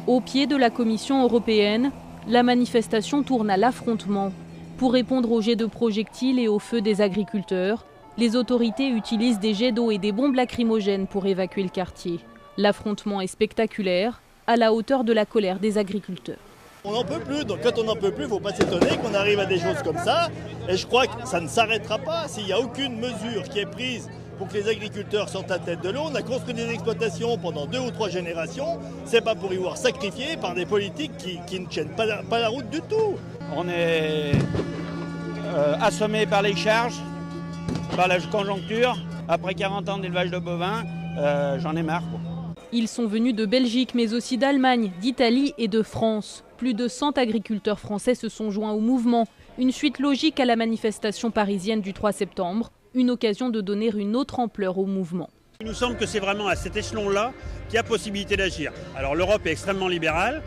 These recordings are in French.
Au pied de la Commission européenne, la manifestation tourne à l'affrontement. Pour répondre aux jets de projectiles et aux feux des agriculteurs, les autorités utilisent des jets d'eau et des bombes lacrymogènes pour évacuer le quartier. L'affrontement est spectaculaire, à la hauteur de la colère des agriculteurs. On n'en peut plus, donc quand on n'en peut plus, il ne faut pas s'étonner qu'on arrive à des choses comme ça. Et je crois que ça ne s'arrêtera pas s'il n'y a aucune mesure qui est prise pour que les agriculteurs sortent à tête de l'eau. On a construit des exploitations pendant 2 ou 3 générations. C'est pas pour y voir sacrifiés par des politiques qui ne tiennent pas la route du tout. On est assommé par les charges, par la conjoncture. Après 40 ans d'élevage de bovins, j'en ai marre, quoi. Ils sont venus de Belgique, mais aussi d'Allemagne, d'Italie et de France. Plus de 100 agriculteurs français se sont joints au mouvement. Une suite logique à la manifestation parisienne du 3 septembre. Une occasion de donner une autre ampleur au mouvement. Il nous semble que c'est vraiment à cet échelon-là qu'il y a possibilité d'agir. Alors l'Europe est extrêmement libérale.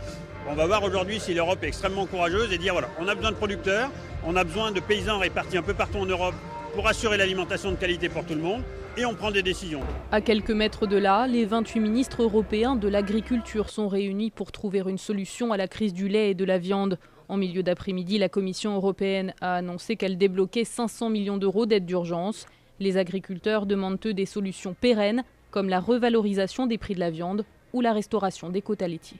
On va voir aujourd'hui si l'Europe est extrêmement courageuse et dire voilà, on a besoin de producteurs, on a besoin de paysans répartis un peu partout en Europe pour assurer l'alimentation de qualité pour tout le monde. Et on prend des décisions. À quelques mètres de là, les 28 ministres européens de l'agriculture sont réunis pour trouver une solution à la crise du lait et de la viande. En milieu d'après-midi, la Commission européenne a annoncé qu'elle débloquait 500 millions d'euros d'aide d'urgence. Les agriculteurs demandent eux des solutions pérennes, comme la revalorisation des prix de la viande ou la restauration des quotas laitiers.